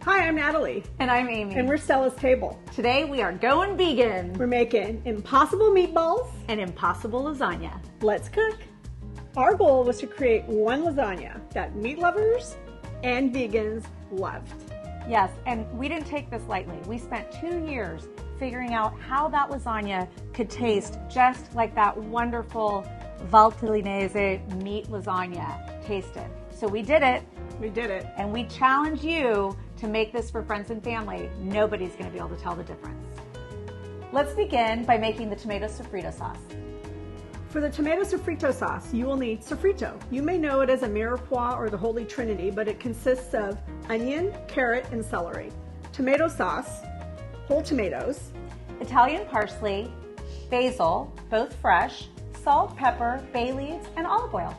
Hi, I'm Natalie. And I'm Amy. And we're Stella's Table. Today we are going vegan. We're making impossible meatballs and impossible lasagna. Let's cook. Our goal was to create one lasagna that meat lovers and vegans loved. Yes, and we didn't take this lightly. We spent 2 years figuring out how that lasagna could taste just like that wonderful Valtellinese meat lasagna tasted. So we did it. We did it. And we challenge you to make this for friends and family. Nobody's going to be able to tell the difference. Let's begin by making the tomato sofrito sauce. For the tomato sofrito sauce, you will need sofrito. You may know it as a mirepoix or the Holy Trinity, but it consists of onion, carrot, and celery. Tomato sauce, whole tomatoes, Italian parsley, basil, both fresh, salt, pepper, bay leaves, and olive oil.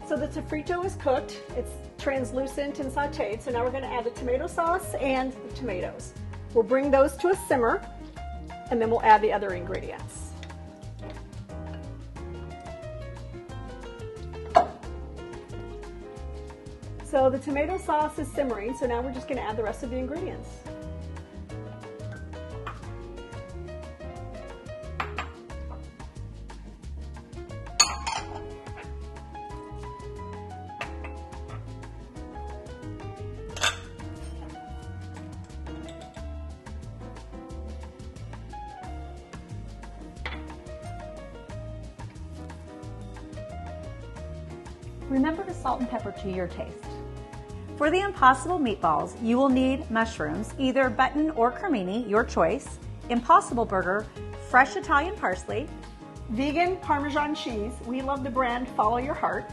So the sofrito is cooked, it's translucent and sauteed, so now we're going to add the tomato sauce and the tomatoes. We'll bring those to a simmer, and then we'll add the other ingredients. So the tomato sauce is simmering, so now we're just going to add the rest of the ingredients. Remember to salt and pepper to your taste. For the impossible meatballs, you will need mushrooms, either button or cremini, your choice, impossible burger, fresh Italian parsley, vegan Parmesan cheese, we love the brand Follow Your Heart,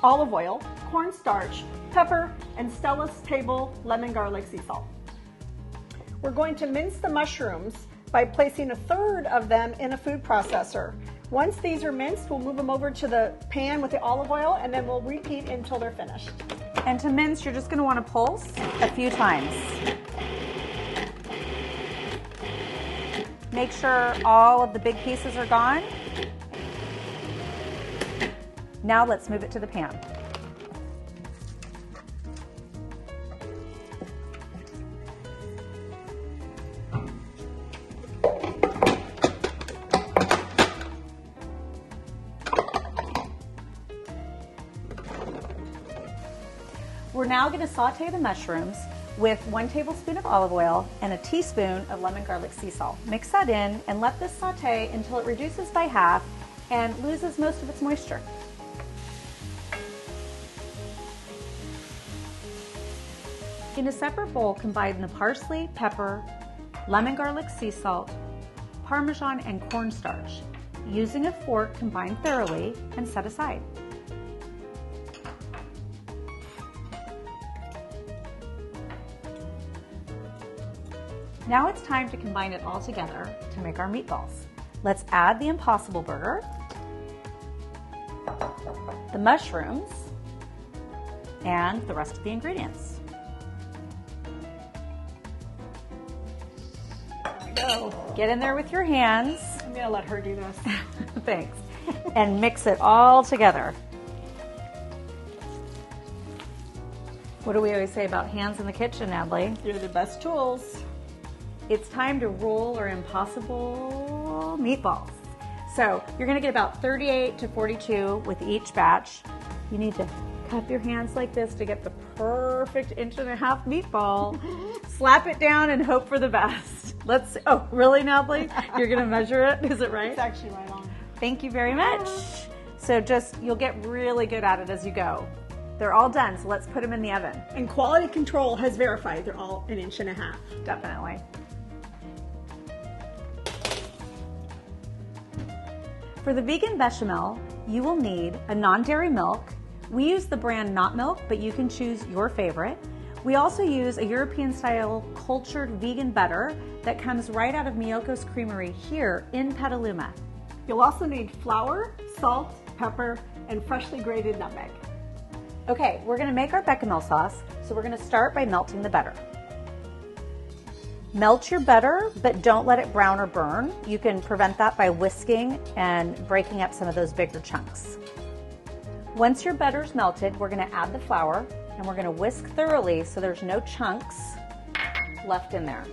olive oil, cornstarch, pepper, and Stella's Table lemon garlic sea salt. We're going to mince the mushrooms by placing 1/3 of them in a food processor. Once these are minced, we'll move them over to the pan with the olive oil, and then we'll repeat until they're finished. And to mince, you're just going to want to pulse a few times. Make sure all of the big pieces are gone. Now let's move it to the pan. We're now going to saute the mushrooms with 1 tablespoon of olive oil and a teaspoon of lemon garlic sea salt. Mix that in and let this saute until it reduces by half and loses most of its moisture. In a separate bowl, combine the parsley, pepper, lemon garlic sea salt, Parmesan, and cornstarch. Using a fork, combine thoroughly and set aside. Now it's time to combine it all together to make our meatballs. Let's add the impossible burger, the mushrooms, and the rest of the ingredients. There we go. Get in there with your hands. I'm going to let her do this. Thanks. And mix it all together. What do we always say about hands in the kitchen, Natalie? You're the best tools. It's time to roll our impossible meatballs. So you're gonna get about 38 to 42 with each batch. You need to cup your hands like this to get the perfect 1.5 inch meatball. Slap it down and hope for the best. Let's see. Oh, really, Natalie? You're gonna measure it? Is it right? It's actually right on. Thank you very much. So you'll get really good at it as you go. They're all done, so let's put them in the oven. And quality control has verified they're all 1.5 inches. Definitely. For the vegan bechamel, you will need a non-dairy milk. We use the brand Not Milk, but you can choose your favorite. We also use a European-style cultured vegan butter that comes right out of Miyoko's Creamery here in Petaluma. You'll also need flour, salt, pepper, and freshly grated nutmeg. Okay, we're gonna make our bechamel sauce, so we're gonna start by melting the butter. Melt your butter, but don't let it brown or burn. You can prevent that by whisking and breaking up some of those bigger chunks. Once your butter's melted, we're gonna add the flour And we're gonna whisk thoroughly so there's no chunks left in there.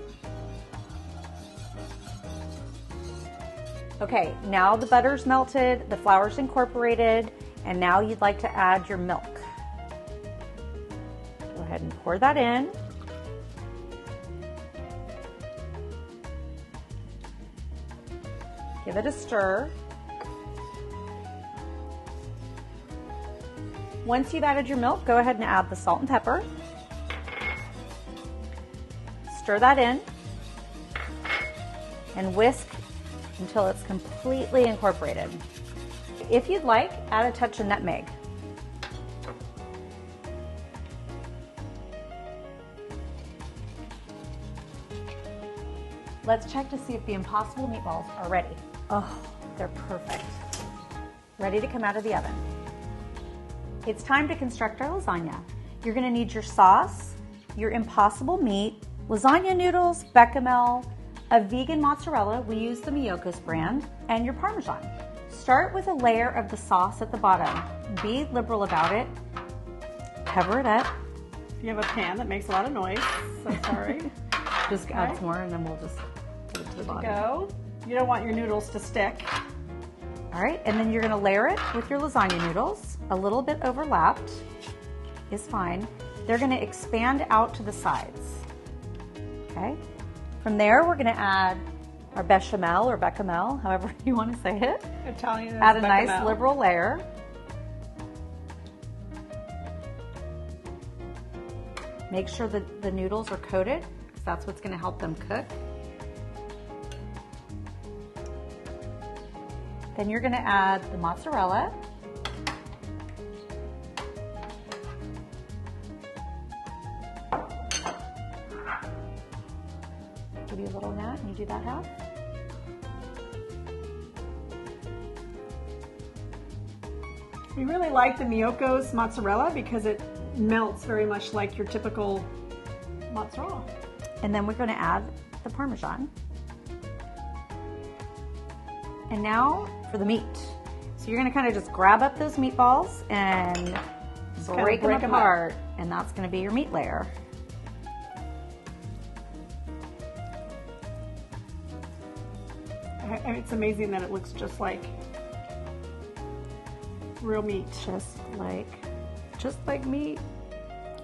Okay, now the butter's melted, the flour's incorporated, and now you'd like to add your milk. Go ahead and pour that in. Give it a stir. Once you've added your milk, go ahead and add the salt and pepper. Stir that in and whisk until it's completely incorporated. If you'd like, add a touch of nutmeg. Let's check to see if the Impossible meatballs are ready. Oh, they're perfect. Ready to come out of the oven. It's time to construct our lasagna. You're gonna need your sauce, your Impossible meat, lasagna noodles, bechamel, a vegan mozzarella, we use the Miyoko's brand, and your Parmesan. Start with a layer of the sauce at the bottom. Be liberal about it. Cover it up. You have a pan that makes a lot of noise, so sorry. Just add some more and then we'll just put it to the bottom. Go. You don't want your noodles to stick. All right, and then you're gonna layer it with your lasagna noodles. A little bit overlapped is fine. They're gonna expand out to the sides, okay? From there, we're gonna add our bechamel or bechamel, however you wanna say it. Italian. Add a nice liberal layer. Make sure that the noodles are coated, because that's what's gonna help them cook. Then you're gonna add the mozzarella. Give you a little nut, and you do that half. We really like the Miyoko's mozzarella because it melts very much like your typical mozzarella. And then we're gonna add the Parmesan. And now for the meat. So you're gonna kind of just grab up those meatballs and break them apart, and that's gonna be your meat layer. It's amazing that it looks just like real meat. Just like meat.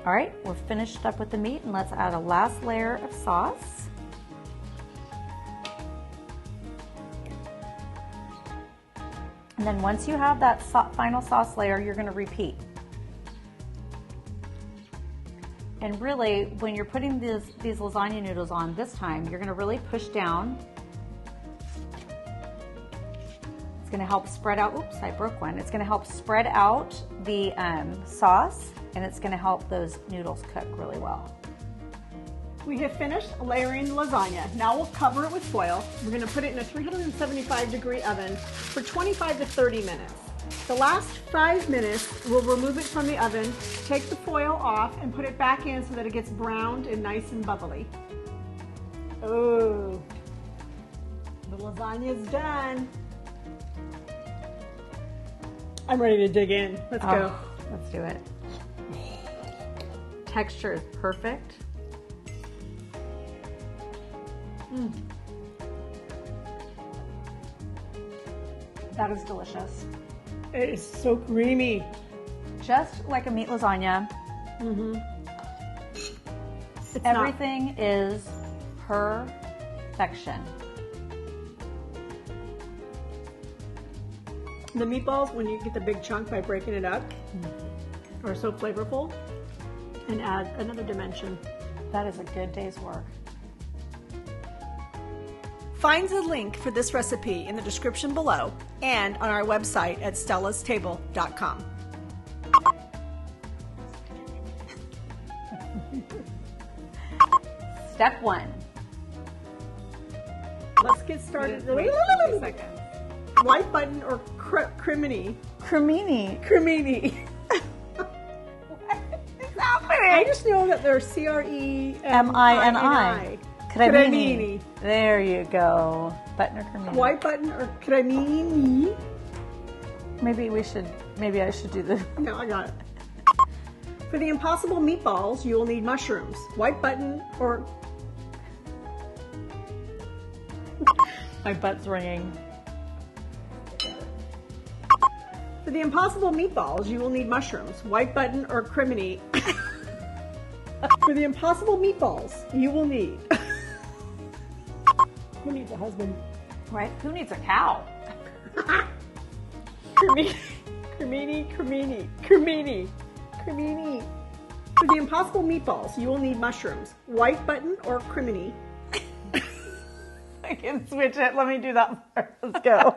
All right, we're finished up with the meat, and let's add a last layer of sauce. And then once you have that final sauce layer, you're gonna repeat. And really, when you're putting these lasagna noodles on this time, you're gonna really push down. It's gonna help spread out, oops, I broke one. It's gonna help spread out the sauce, and it's gonna help those noodles cook really well. We have finished layering the lasagna. Now we'll cover it with foil. We're gonna put it in a 375-degree oven for 25 to 30 minutes. The last 5 minutes, we'll remove it from the oven, take the foil off, and put it back in so that it gets browned and nice and bubbly. Oh, the lasagna's done. I'm ready to dig in. Let's go. Let's do it. Texture is perfect. That is delicious. It is so creamy. Just like a meat lasagna. Everything is perfection. The meatballs, when you get the big chunk by breaking it up, are so flavorful and add another dimension. That is a good day's work. Find the link for this recipe in the description below and on our website at stellastable.com. Step 1. Let's get started. Wait 2 seconds. White button or cremini? Cremini. Cremini. What's happening? I just know that they're CREMINI. Cremini. There you go. Button or cremini. White button or cremini? Maybe I should do the... No, I got it. For the impossible meatballs, you will need mushrooms, white button, or... My butt's ringing. For the impossible meatballs, you will need mushrooms, white button, or criminy. For the impossible meatballs, you will need... Who needs a husband? Right? Who needs a cow? Cremini, cremini, cremini, cremini, cremini. For the impossible meatballs, you will need mushrooms, white button, or crimini. I can switch it. Let me do that first. Let's go.